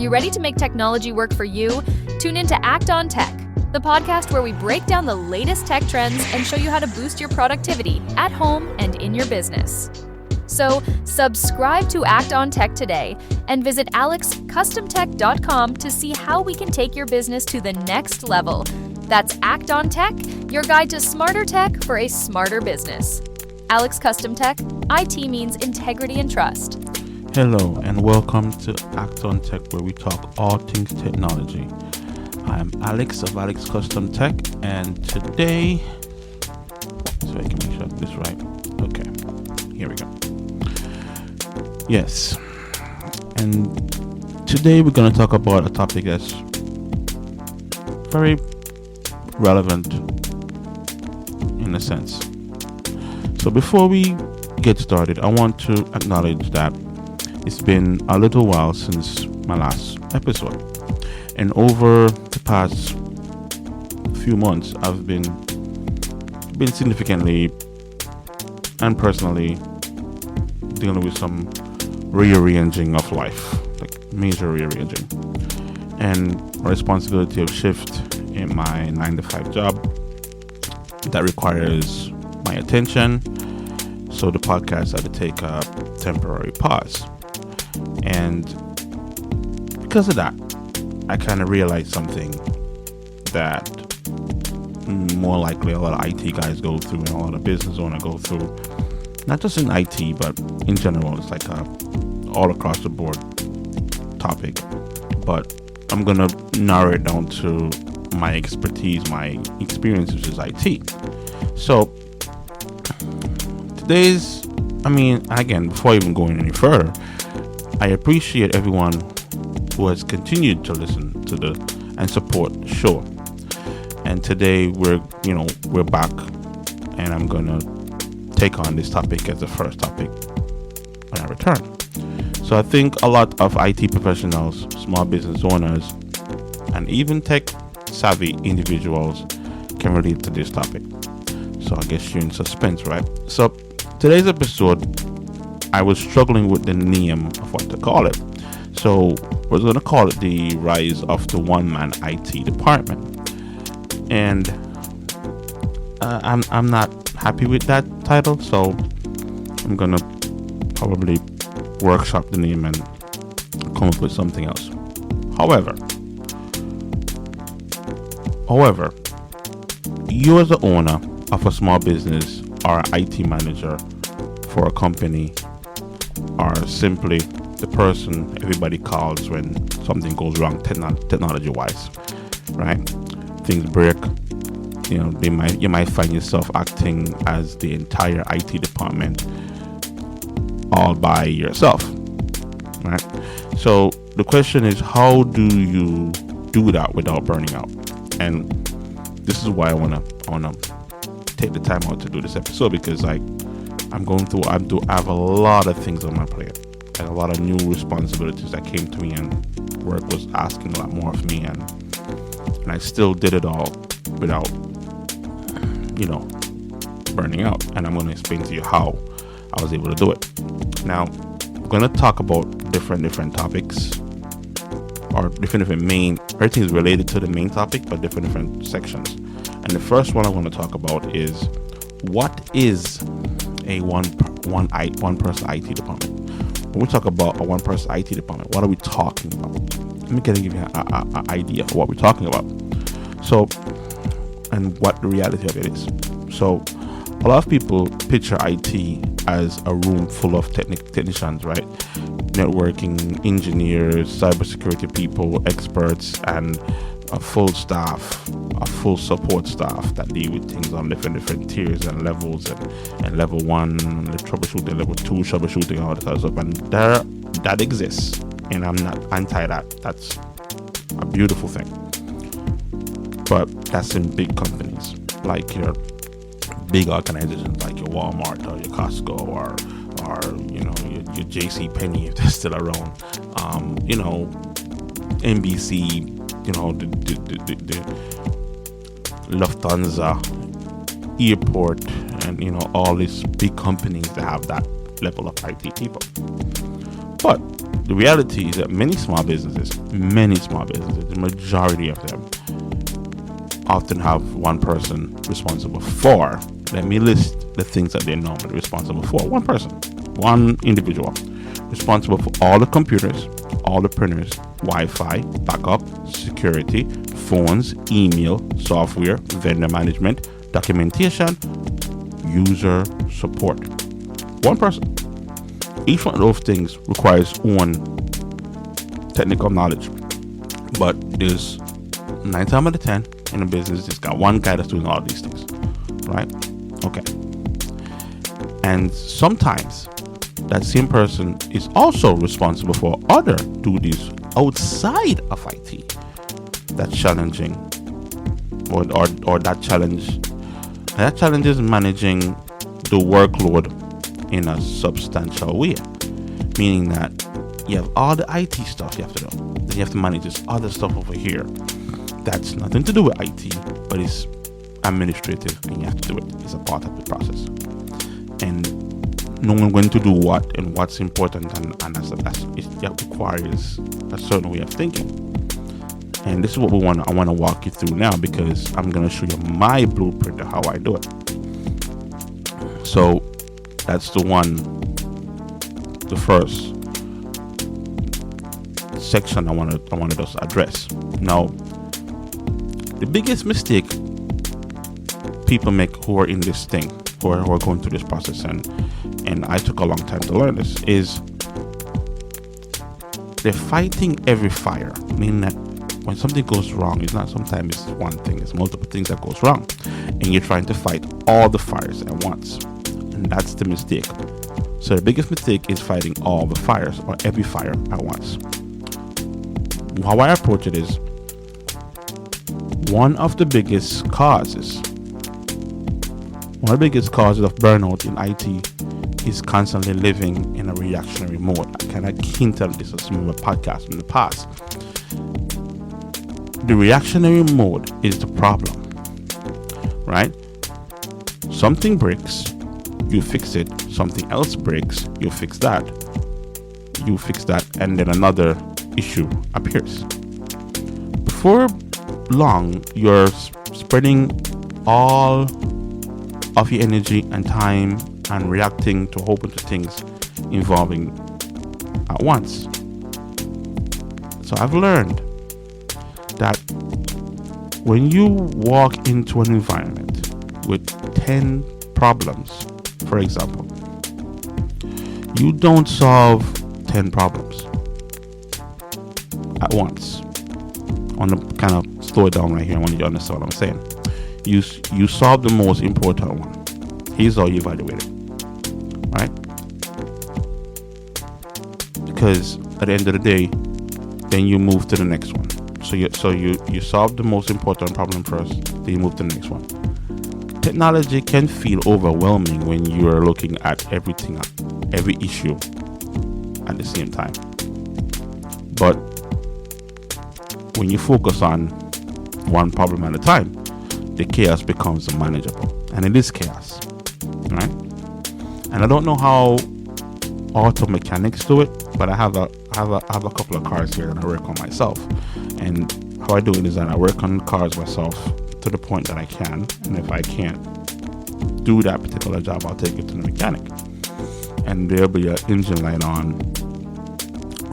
you ready to make technology work for you? Tune in to Act on Tech, the podcast where we break down the latest tech trends and show you how to boost your productivity at home and in your business. So, subscribe to Act on Tech today and visit alexcustomtech.com to see how we can take your business to the next level. That's Act on Tech, your guide to smarter tech for a smarter business. Alex Custom Tech, IT means integrity and trust. Hello and welcome to Act on Tech, where we talk all things technology. I'm Alex of Alex Custom Tech, and today, so I can make sure this is right. Okay, here we go. Yes, and today we're going to talk about a topic that's very relevant in a sense. So before we get started, I want to acknowledge that it's been a little while since my last episode, and over the past few months I've been significantly and personally dealing with some rearranging of life, like major rearranging, and a responsibility of shift in my 9-to-5 job that requires my attention. So the podcast had to take a temporary pause. And because of that, I kind of realized something that more likely a lot of IT guys go through and a lot of business owners go through, not just in IT, but in general. It's like a all across the board topic. But I'm going to narrow it down to my expertise, my experience, which is IT. So again, before even going any further, I appreciate everyone who has continued to listen to and support the show. And today we're back, and I'm gonna take on this topic as the first topic when I return. So I think a lot of IT professionals, small business owners, and even tech savvy individuals can relate to this topic. So I guess you're in suspense, right? So today's episode, I was struggling with the name of what to call it. So we're going to call it the rise of the one-man IT department. And I'm not happy with that title, so I'm going to probably workshop the name and come up with something else. However, you as the owner of a small business or IT manager for a company, or simply the person everybody calls when something goes wrong technology wise, right? Things break, you might find yourself acting as the entire IT department all by yourself, right? So the question is, how do you do that without burning out? And this is why I wanna take the time out to do this episode, because I have a lot of things on my plate and a lot of new responsibilities that came to me, and work was asking a lot more of me, and I still did it all without burning out. And I'm going to explain to you how I was able to do it. Now we're going to talk about different topics, or different main, everything is related to the main topic, but different sections. And the first one I want to talk about is, what is a one person IT department? When we talk about a one person IT department, what are we talking about? Let me give you an idea of what we're talking about. So, and what the reality of it is. So, a lot of people picture IT as a room full of technicians, right? Networking engineers, cybersecurity people, experts, and a full staff, a full support staff that deal with things on different tiers and levels, and level 1 the troubleshooting, level 2 troubleshooting, all that kind of stuff. And that exists, and I'm not anti that. That's a beautiful thing. But that's in big companies, like your big organizations like your Walmart or your Costco or your JC Penney, if they're still around. NBC, the Lufthansa airport, and all these big companies that have that level of IT people. But the reality is that many small businesses, the majority of them, often have one person responsible for. Let me list the things that they're normally responsible for. One person, one individual, responsible for all the computers, all the printers, Wi-Fi, backup, security, phones, email, software, vendor management, documentation, user support. One person. Each one of those things requires own technical knowledge, but there's 9 times out of 10 in a business, it's got one guy that's doing all these things, right? Okay. And sometimes that same person is also responsible for other duties outside of IT that's challenging, or that challenge is managing the workload in a substantial way, meaning that you have all the IT stuff you have to do, then you have to manage this other stuff over here that's nothing to do with IT, but it's administrative, and you have to do it. It's a part of the process, and knowing when to do what and what's important, and it requires a certain way of thinking. And this is what I want to walk you through now, because I'm going to show you my blueprint of how I do it. So that's the first section I want to just address. Now, the biggest mistake people make who are in this thing, who are going through this process, and I took a long time to learn this, is they're fighting every fire, meaning that when something goes wrong, it's not sometimes it's one thing, it's multiple things that goes wrong, and you're trying to fight all the fires at once, and that's the mistake. So the biggest mistake is fighting all the fires, or every fire at once. How I approach it is, one of the biggest causes of burnout in IT is constantly living in a reactionary mode. I kind of hinted at this on some of my podcasts in the past. The reactionary mode is the problem, right? Something breaks, you fix it. Something else breaks, you fix that. And then another issue appears. Before long, you're spreading all of your energy and time and reacting to a whole bunch of things involving at once. So I've learned that when you walk into an environment with 10 problems, for example, you don't solve 10 problems at once. I want to kind of slow it down right here. I want you to understand what I'm saying. You solve the most important one. Here's how you evaluate it, right? Because at the end of the day, then you move to the next one. So you solve the most important problem first, then you move to the next one. Technology can feel overwhelming when you are looking at everything, every issue at the same time. But when you focus on one problem at a time, the chaos becomes manageable, and it is chaos, right? And I don't know how auto mechanics do it, but I have a couple of cars here that I work on myself, and how I do it is that I work on cars myself to the point that I can, and if I can't do that particular job, I'll take it to the mechanic, and there'll be an engine light on,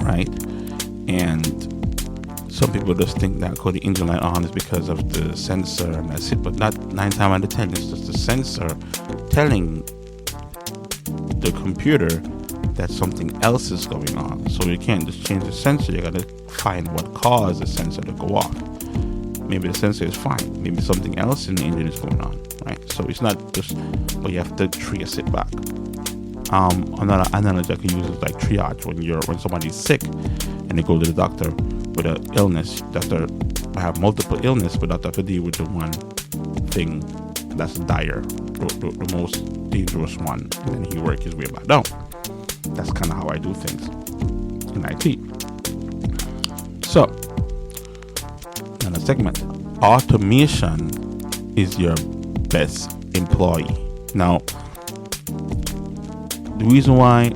right? And some people just think that the engine light on is because of the sensor, and that's it. But not 9 times out of 10, it's just the sensor telling the computer that something else is going on. So you can't just change the sensor. You got to find what caused the sensor to go off. Maybe the sensor is fine. Maybe something else in the engine is going on, right? So it's not just, but you have to trace it back. Another analogy I can use is like triage. When somebody's sick and they go to the doctor with an illness, doctor have multiple illness, but doctor have to deal with the one thing that's dire, the most dangerous one, and then he work his way back down. That's kind of how I do things in IT. So, another segment: automation is your best employee. Now, the reason why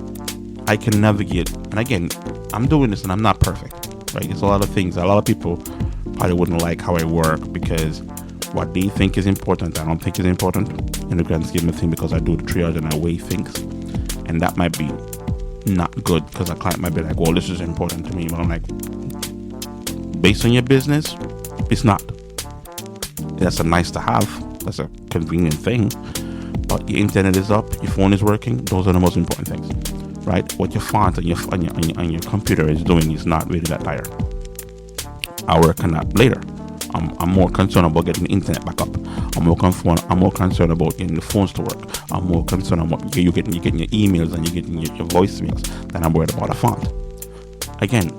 I can navigate, and again, I'm doing this and I'm not perfect, right? It's a lot of things. A lot of people probably wouldn't like how I work because what they think is important, I don't think is important in the grand scheme of things, because I do the triage and I weigh things, and that might be not good because a client might be like, well, this is important to me, but I'm like, based on your business, it's not. That's a nice to have, that's a convenient thing, but your internet is up, your phone is working, those are the most important things, right? What your font and your computer is doing is not really that dire. I'll work on that later. I'm more concerned about getting the internet back up. I'm more concerned about getting the phones to work. I'm more concerned about you getting your emails and you getting your voicemails than I'm worried about a font. Again,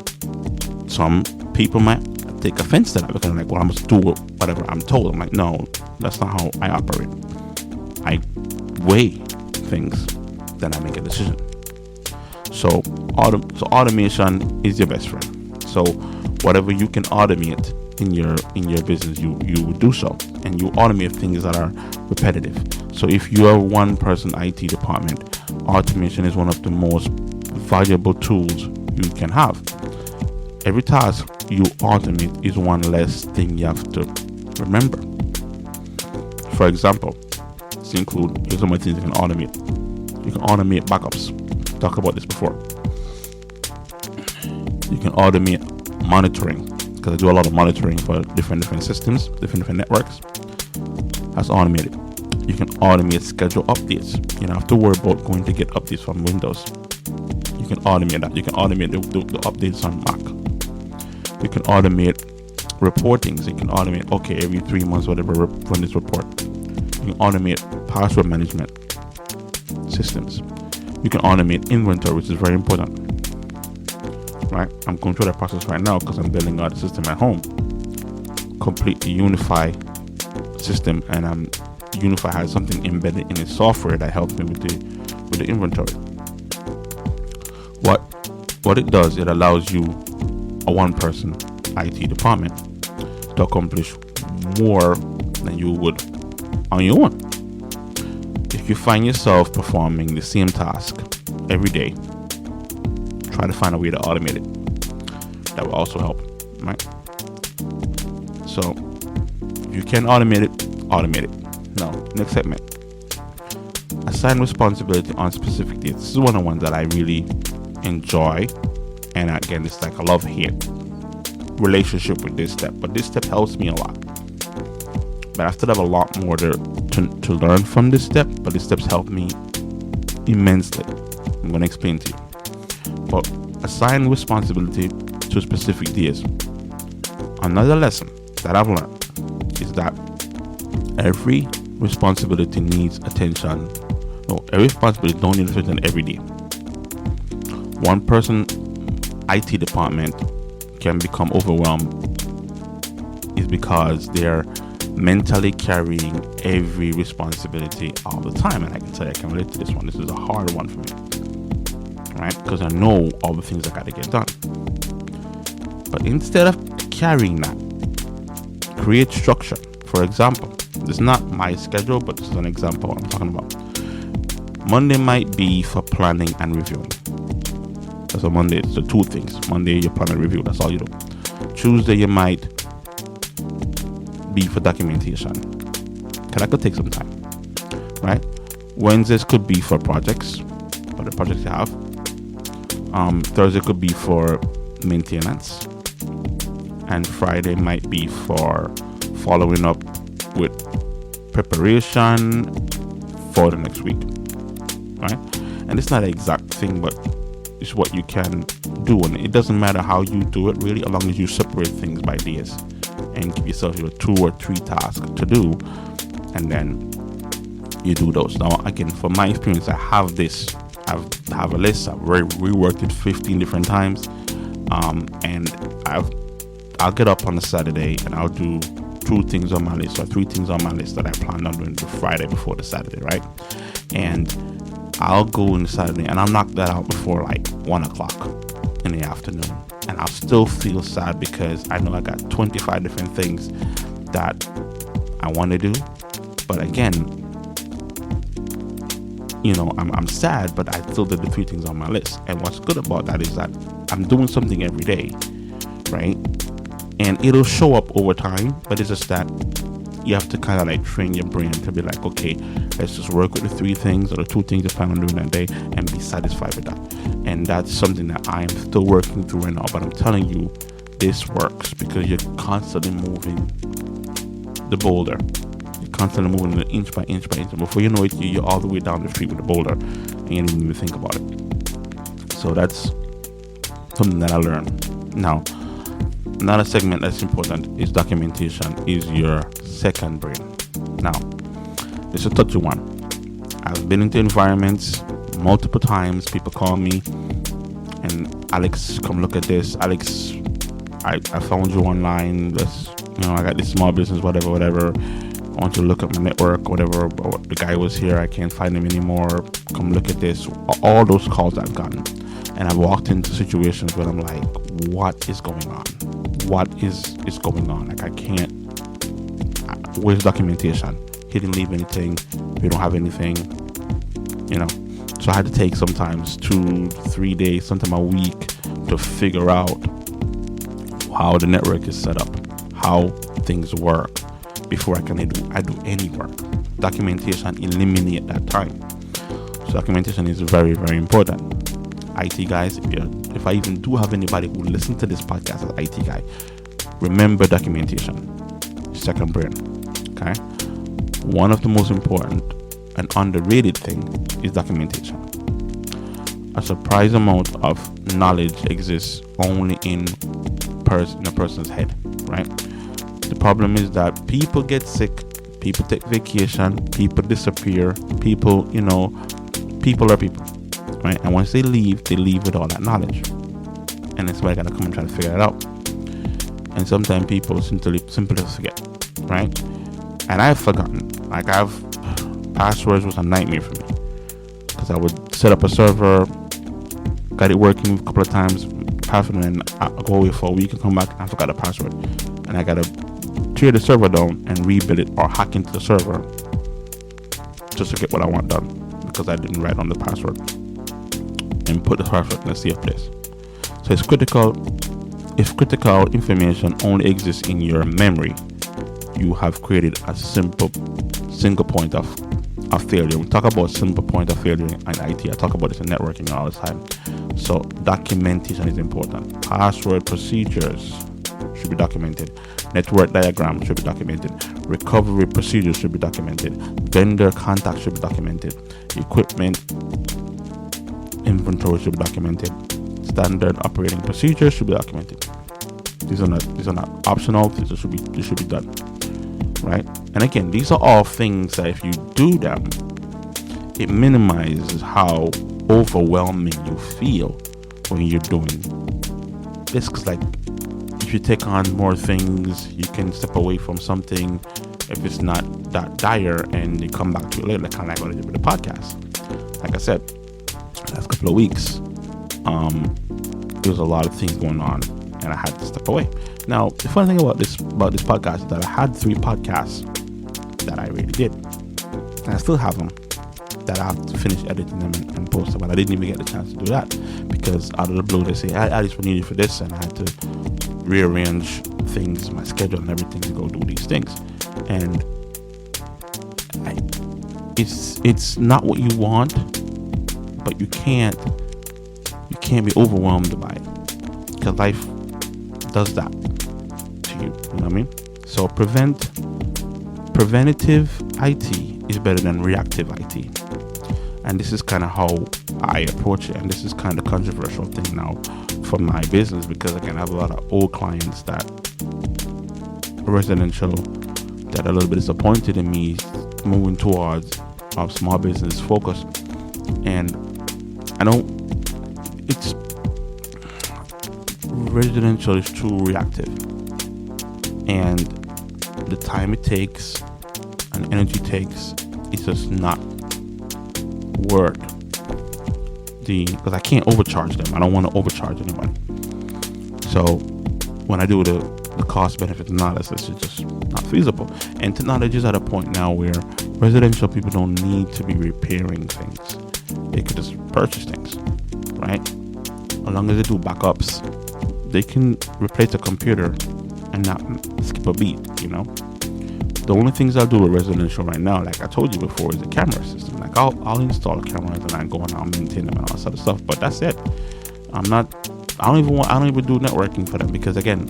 some people might take offense to that because I'm like, well, I must do whatever I'm told. I'm like, no, that's not how I operate. I weigh things, then I make a decision. So automation is your best friend. So whatever you can automate in your business, you do so, and you automate things that are repetitive. So if you are one person IT department, automation is one of the most valuable tools you can have. Every task you automate is one less thing you have to remember. For example, here's some of the things you can automate. You can automate backups. Talked about this before. You can automate monitoring, because I do a lot of monitoring for different systems, different networks. That's automated. You can automate schedule updates. You don't have to worry about going to get updates from Windows. You can automate that. You can automate the updates on Mac. You can automate reportings. You can automate, okay, every 3 months, whatever, run this report. You can automate password management systems. You can automate inventory, which is very important. Right, I'm going through that process right now because I'm building out a system at home, completely unified system, and Unify has something embedded in its software that helps me with the inventory. What it does, it allows you, a one-person IT department, to accomplish more than you would on your own. If you find yourself performing the same task every day, try to find a way to automate it. That will also help, right? So if you can automate it. Now, next segment. Assign responsibility on specific dates. This is one of the ones that I really enjoy. And again, it's like a love-hate relationship with this step. But this step helps me a lot. But I still have a lot more to learn from this step. But this step's helped me immensely. I'm going to explain to you. But assign responsibility to specific days. Another lesson that I've learned is that every responsibility needs attention. No, every responsibility don't need attention every day. One person IT department can become overwhelmed is because they're mentally carrying every responsibility all the time. And I can tell you, I can relate to this one. This is a hard one for me. Right? Because I know all the things I got to get done. But instead of carrying that, create structure. For example, this is not my schedule, but this is an example I'm talking about. Monday might be for planning and reviewing. That's a Monday. It's the two things. Monday, you plan and review. That's all you do. Tuesday, you might be for documentation. Because that could take some time. Right? Wednesdays could be for projects, for the projects you have. Thursday could be for maintenance, and Friday might be for following up with preparation for the next week, right? And it's not an exact thing, but it's what you can do, and it doesn't matter how you do it really, as long as you separate things by days and give yourself 2 or 3 tasks to do, and then you do those. Now, again, from my experience, I have this. I have a list. I've reworked it 15 different times, and I'll get up on a Saturday and I'll do 2 things on my list or 3 things on my list that I planned on doing the Friday before the Saturday, right? And I'll go on the Saturday and I'll knock that out before like 1 o'clock in the afternoon, and I'll still feel sad because I know I got 25 different things that I want to do. But again, I'm sad, but I still did the 3 things on my list. And what's good about that is that I'm doing something every day, right? And it'll show up over time, but it's just that you have to kind of like train your brain to be like, okay, let's just work with the 3 things or the 2 things you plan on doing that day and be satisfied with that. And that's something that I am still working through right now. But I'm telling you, this works because you're constantly moving the boulder. You're constantly moving it inch by inch by inch. And before you know it, you're all the way down the street with the boulder and you didn't even think about it. So that's something that I learned. Now, another segment that's important is documentation is your second brain. Now, it's a touchy one. I've been into environments multiple times. People call me and, Alex, come look at this. Alex, I found you online. I got this small business, whatever. I want you to look at my network, whatever. The guy was here. I can't find him anymore. Come look at this. All those calls I've gotten. And I've walked into situations where I'm like, what is going on? What is going on? Like, I can't. Where's documentation? He didn't leave anything. We don't have anything. So I had to take sometimes 2-3 days, sometimes a week to figure out how the network is set up, how things work before I do any work. Documentation eliminate that time. So documentation is very, very important. IT guys, if I even do have anybody who listens to this podcast as IT guy, remember documentation. Second brain. Okay? One of the most important and underrated thing is documentation. A surprise amount of knowledge exists only in a person's head, right? The problem is that people get sick, people take vacation, people disappear, people are people, right? And once they leave with all that knowledge. And that's why I gotta come and try to figure it out. And sometimes people simply forget, right? And I've forgotten. Like, passwords was a nightmare for me because I would set up a server, got it working a couple of times, password, and then I go away for a week and come back and I forgot the password, and I gotta tear the server down and rebuild it or hack into the server just to get what I want done because I didn't write on the password and put the password in a safe place. So it's critical. If critical information only exists in your memory, you have created a single point of failure. We talk about simple point of failure in IT. I talk about this in networking all the time. So documentation is important. Password procedures should be documented. Network diagrams should be documented. Recovery procedures should be documented. Vendor contacts should be documented. Equipment inventory should be documented. Standard operating procedures should be documented. These are not optional. These should be done. Right? And again, these are all things that if you do them, it minimizes how overwhelming you feel when you're doing this. Because, like, if you take on more things, you can step away from something if it's not that dire and you come back to it later, like kind of like what I did with the podcast. Like I said, last couple of weeks, there was a lot of things going on and I had to step away. Now, the funny thing about this podcast is that I had 3 podcasts that I really did. And I still have them that I have to finish editing them and post them. But I didn't even get the chance to do that because out of the blue they say, I just need you for this, and I had to rearrange things, my schedule and everything to go do these things. And it's not what you want, but you can't be overwhelmed by it because life does that to you. You know what I mean? So preventative IT is better than reactive IT, and this is kind of how I approach it. And this is kind of a controversial thing now for my business because again, I have a lot of old clients that residential that are a little bit disappointed in me moving towards a small business focus, and I don't. It's residential is too reactive, and the time it takes and energy it takes is just not worth because I can't overcharge them. I don't want to overcharge anybody. So when I do the cost benefit analysis, it's just not feasible. And technology is at a point now where residential people don't need to be repairing things. They could just purchase things, right? As long as they do backups, they can replace a computer and not skip a beat, The only things I'll do with residential right now, like I told you before, is the camera system. Like I'll install cameras and I go and I'll maintain them and all that sort of stuff. But that's it. I don't even do networking for them, because again,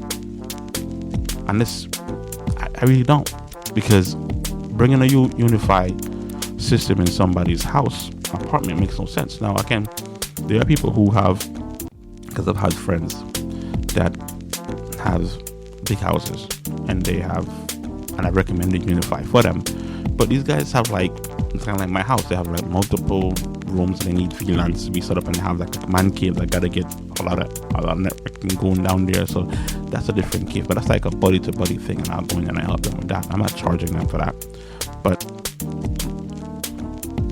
unless I really don't, because bringing a unified system in somebody's house, apartment, makes no sense. Now again, there are people who have, because I've had friends that have big houses and I recommended Unify for them, but these guys have it's kind of like my house. They have multiple rooms and they need VLANs to be set up, and they have a man cave that gotta get a lot of networking going down there. So that's a different case, but that's like a buddy to buddy thing, and I'll go in and I help them with that. I'm not charging them for that, but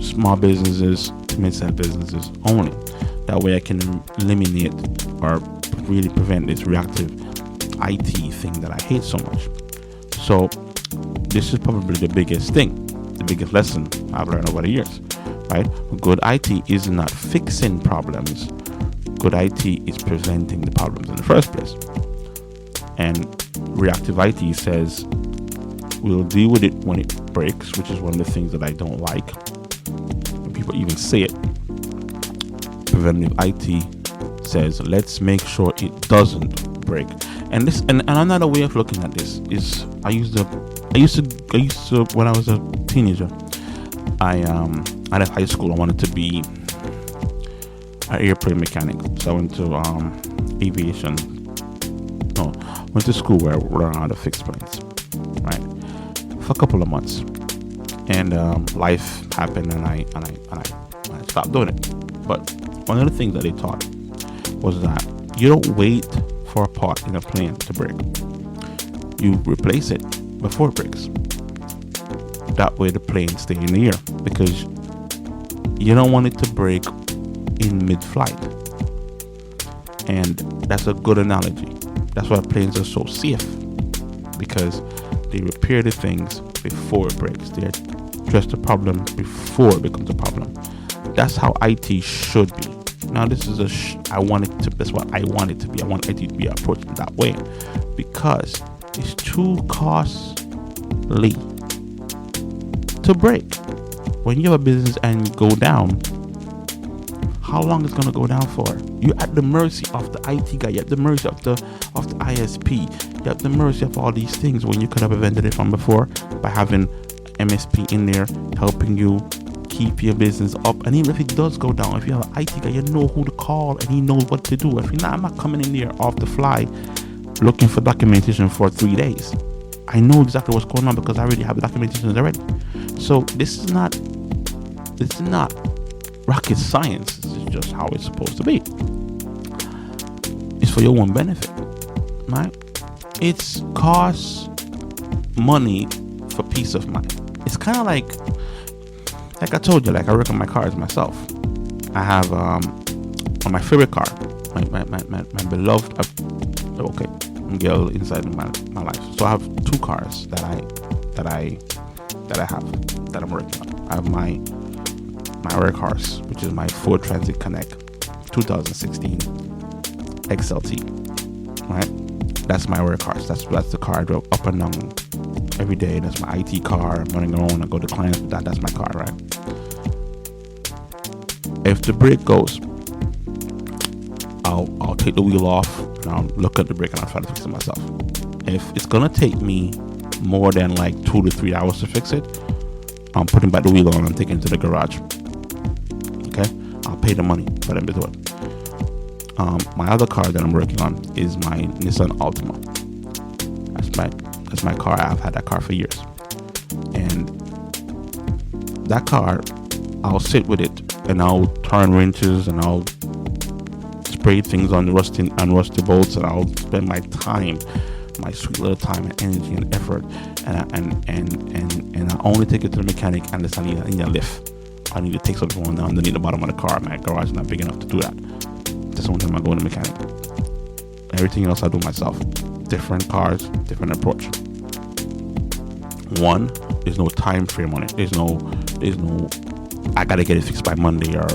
small businesses, mid-sized businesses only. That way I can eliminate or really prevent this reactive IT thing that I hate so much. So this is probably the biggest thing, the biggest lesson I've learned over the years, right? Good IT is not fixing problems. Good IT is preventing the problems in the first place. And reactive IT says we'll deal with it when it breaks, which is one of the things that I don't like. When people even say it. Preventative IT says let's make sure it doesn't break. And another way of looking at this is I used to when I was a teenager, out of high school I wanted to be an airplane mechanic. So I went to went to school where I learned how to fix planes, right? For a couple of months, and life happened, and I stopped doing it. But one of the things that they taught was that you don't wait for a part in a plane to break. You replace it before it breaks. That way the plane stays in the air, because you don't want it to break in mid-flight. And that's a good analogy. That's why planes are so safe, because they repair the things before it breaks. They address the problem before it becomes a problem. That's how IT should be. Now this is that's what I want it to be. I want IT to be approached that way, because it's too costly to break. When you have a business and you go down, how long is it going to go down for? You're at the mercy of the IT guy. You're at the mercy of the ISP. You're at the mercy of all these things, when you could have prevented it from before by having MSP in there helping you keep your business up. And even if it does go down, if you have an IT guy, you know who to call and he knows what to do. If you're not, I'm not coming in there off the fly looking for documentation for 3 days. I know exactly what's going on because I already have the documentation already. So this is not rocket science. This is just how it's supposed to be. It's for your own benefit, right? It's costs money for peace of mind. It's kind of like I told you, like I work on my cars myself. I have on my favorite car, my beloved, girl inside my life. So I have two cars that I'm working on. I have my workhorse, which is my Ford Transit Connect 2016 XLT, right? That's my workhorse. That's the car I drove up and down every day. That's my IT car. I'm running around. I go to clients with that. That's my car, right? If the brake goes, I'll take the wheel off and I'll look at the brake and I'll try to fix it myself. If it's gonna take me more than like 2 to 3 hours to fix it, I'm putting back the wheel on and taking it to the garage. Okay, I'll pay the money for them to do it. My other car that I'm working on is my Nissan Altima. That's my car. I've had that car for years, and that car, I'll sit with it and I'll turn wrenches and I'll spray things on the rusty bolts, and I'll spend my time, my sweet little time and energy and effort, and I only take it to the mechanic unless I need a lift. I need to take something down underneath the bottom of the car. My garage is not big enough to do that. That's the one time I go to the mechanic. Everything else I do myself. Different cars, different approach. One, there's no time frame on it. There's no I gotta get it fixed by Monday or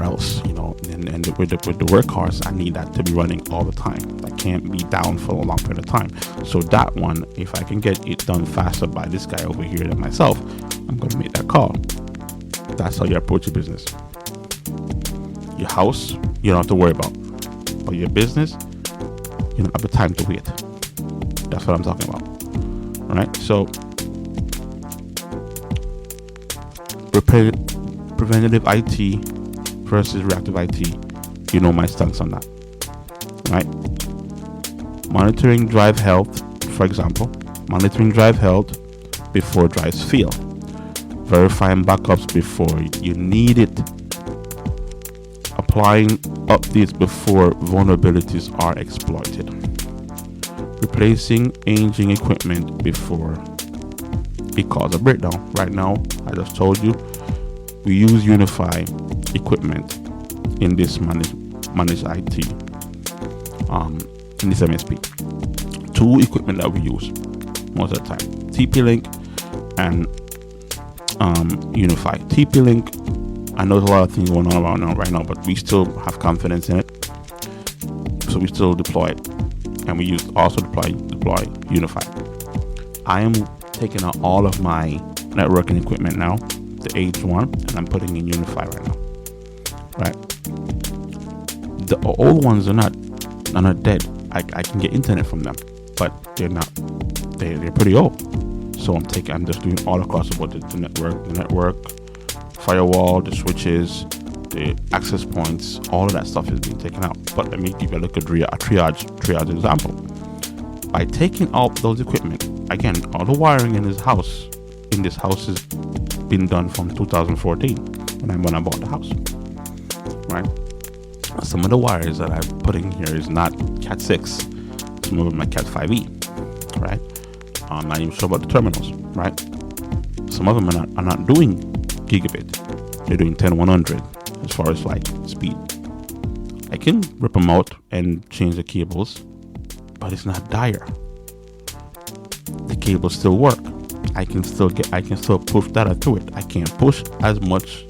else, and with the workhorse, I need that to be running all the time. I can't be down for a long period of time. So that one, if I can get it done faster by this guy over here than myself, I'm gonna make that call. That's how you approach your business. Your house, you don't have to worry about. But your business, you don't have the time to wait. That's what I'm talking about. All right. So preventative IT versus reactive IT. You know my stance on that. Right. Monitoring drive health, for example. Monitoring drive health before drives fail. Verifying backups before you need it. Applying updates before vulnerabilities are exploited. Replacing aging equipment before it causes a breakdown. Right now, I just told you, we use Unify equipment in this managed IT, in this MSP. Two equipment that we use most of the time: TP-Link and Unify. TP-Link, I know there's a lot of things going on right now, but we still have confidence in it, so we still deploy it, and we also deploy Unify. I am taking out all of my networking equipment now, the aged one, and I'm putting in Unify right now. Right, the old ones are not dead. I can get internet from them, but they're not. They're pretty old. So I'm just doing all across the board, the network, firewall, the switches, the access points, all of that stuff is being taken out. But let me give you a triage example. By taking out those equipment, again, all the wiring in this house has been done from 2014 when I bought the house. Right? Some of the wires that I'm putting here is not Cat 6. Some of them are Cat 5e. Right? I'm not even sure about the terminals. Right? Some of them are not doing gigabit. They're doing 10100 as far as like speed. I can rip them out and change the cables, but it's not dire. The cables still work. I can still push data through it. I can't push as much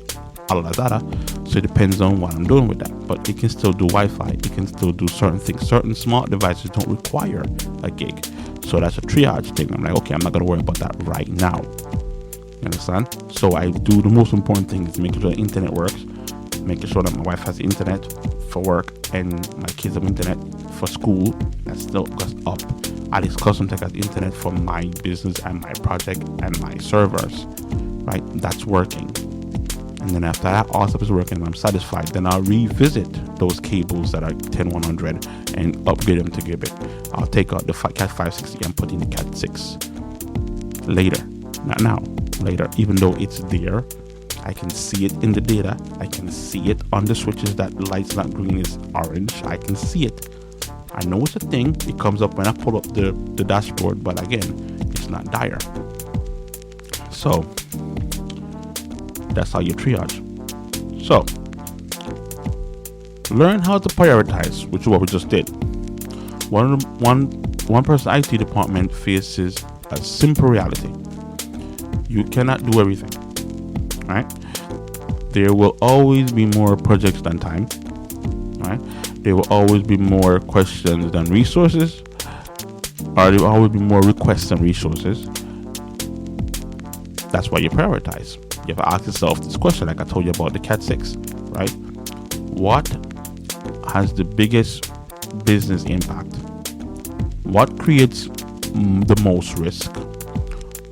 out of the data, so it depends on what I'm doing with that. But it can still do Wi-Fi. It can still do certain things. Certain smart devices don't require a gig, so that's a triage thing. I'm like, okay, I'm not gonna worry about that right now. You understand? So I do the most important thing is making sure the internet works, making sure that my wife has internet for work and my kids have internet for school. That still goes up. Alex Custom Tech has internet for my business and my project and my servers. Right? That's working. And then after that, all stuff is working and I'm satisfied. Then I'll revisit those cables that are 10100 and upgrade them to gigabit. I'll take out the Cat 560 and put in the Cat 6 later. Not now. Later, even though it's there, I can see it in the data. I can see it on the switches that the light's not green, is orange. I can see it. I know it's a thing. It comes up when I pull up the dashboard, but again, it's not dire. So that's how you triage. So learn how to prioritize, which is what we just did. One person IT department faces a simple reality. You cannot do everything, right? There will always be more projects than time, right? There will always be more questions than resources, or there will always be more requests than resources. That's why you prioritize. You have to ask yourself this question, like I told you about the Cat 6, right? What has the biggest business impact? What creates the most risk?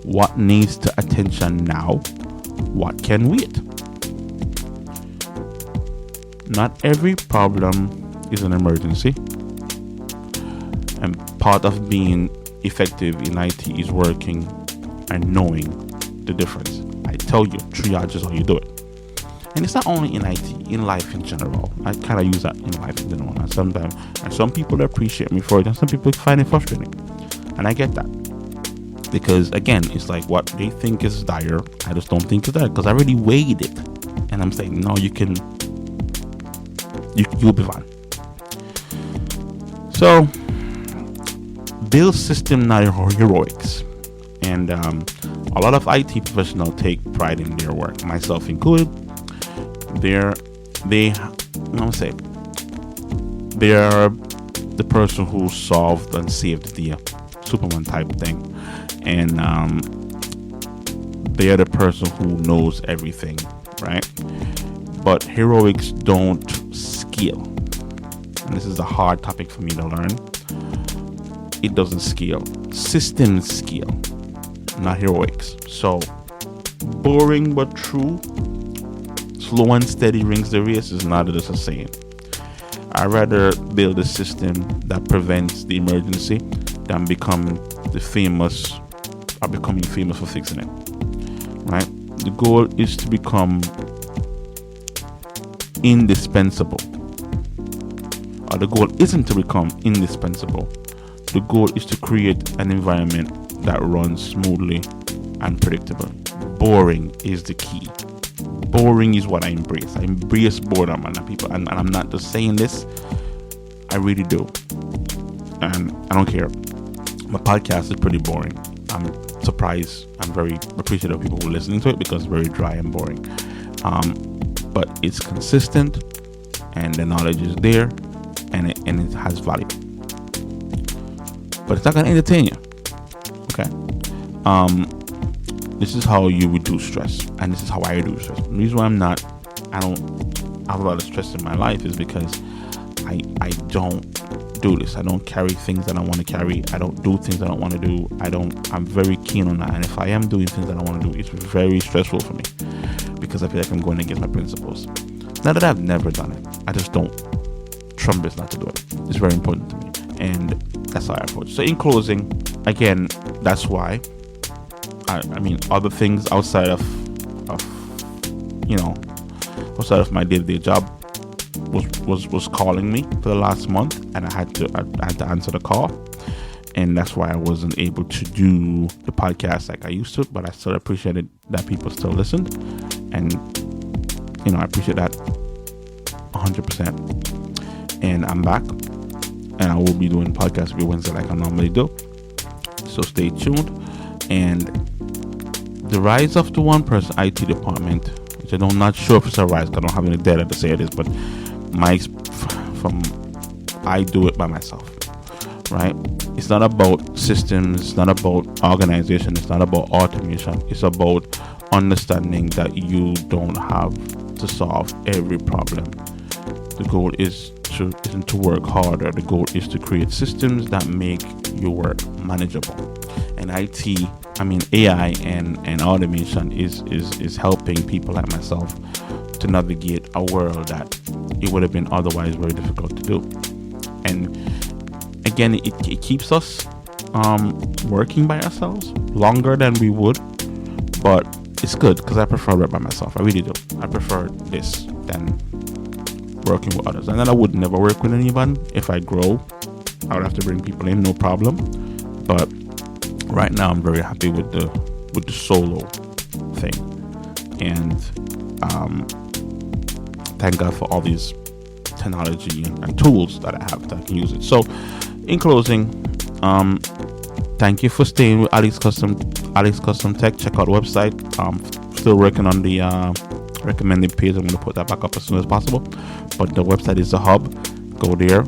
What needs the attention now? What can wait? Not every problem is an emergency. And part of being effective in IT is working and knowing the difference. I tell you, triage is how you do it. And it's not only in IT, in life in general. I kind of use that in life in general. And some people appreciate me for it, and some people find it frustrating. And I get that. Because again, it's like what they think is dire, I just don't think it's dire because I already weighed it, and I'm saying no, you'll be fine. So build system, not heroics, And a lot of IT professionals take pride in their work, myself included. They are the person who solved and saved the Superman type thing, and they are the person who knows everything, right? But heroics don't scale, and this is a hard topic for me to learn. It doesn't scale. Systems scale, not heroics. So boring but true, slow and steady wins the race is not just a saying. I'd rather build a system that prevents the emergency than becoming famous for fixing it. Right? The goal is to become indispensable. Or the goal isn't to become indispensable. The goal is to create an environment that runs smoothly and predictable. Boring is the key. Boring is what I embrace. I embrace boredom, and I'm not just saying this. I really do, and I don't care. My podcast is pretty boring. I'm surprised. I'm very appreciative of people who are listening to it because it's very dry and boring. But it's consistent, and the knowledge is there, and it has value. But it's not gonna entertain you. Okay. This is how you reduce stress, and this is how I reduce stress. The reason why I don't have a lot of stress in my life is because I don't do this. I don't carry things that I want to carry. I don't do things I don't want to do. I'm very keen on that. And if I am doing things that I want to do, it's very stressful for me because I feel like I'm going against my principles. Not that I've never done it. I just don't trust this not to do it. It's very important to me. And that's how I approach. So in closing, again, that's why I mean, other things outside of my day-to-day job was calling me for the last month, and I had to answer the call, and that's why I wasn't able to do the podcast like I used to. But I still appreciated that people still listened, and I appreciate that 100%. And I'm back, and I will be doing podcasts every Wednesday like I normally do. So stay tuned. And the rise of the one-person IT department, which I'm not sure if it's a rise, because I don't have any data to say it is, but I do it by myself, right? It's not about systems, it's not about organization, it's not about automation. It's about understanding that you don't have to solve every problem. The goal isn't to work harder. The goal is to create systems that make your work manageable. And AI and automation is helping people like myself to navigate a world that it would have been otherwise very difficult to do. And again, it keeps us working by ourselves longer than we would, but it's good because I prefer it by myself. I really do. I prefer this than working with others. And then I would never work with anyone. If I grow, I would have to bring people in, no problem. But right now I'm very happy with the solo thing, and thank God for all these technology and tools that I have that I can use it. So in closing, thank you for staying with Alex Custom Tech. Check out the website. Still working on the recommended page. I'm going to put that back up as soon as possible, but the website is the hub. Go there.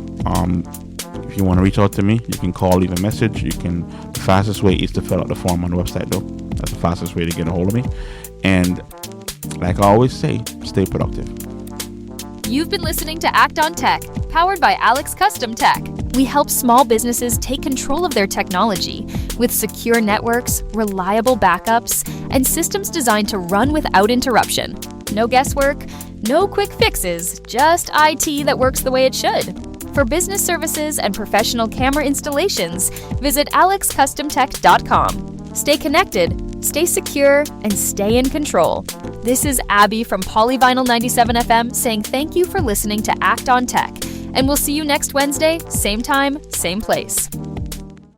If you want to reach out to me, you can call, leave a message. The fastest way is to fill out the form on the website, though. That's the fastest way to get a hold of me. And like I always say, stay productive. You've been listening to Act on Tech, powered by Alex Custom Tech. We help small businesses take control of their technology with secure networks, reliable backups, and systems designed to run without interruption. No guesswork, no quick fixes, just IT that works the way it should. For business services and professional camera installations, visit alexcustomtech.com. Stay connected, stay secure, and stay in control. This is Abby from Polyvinyl 97 FM saying thank you for listening to Act on Tech, and we'll see you next Wednesday, same time, same place.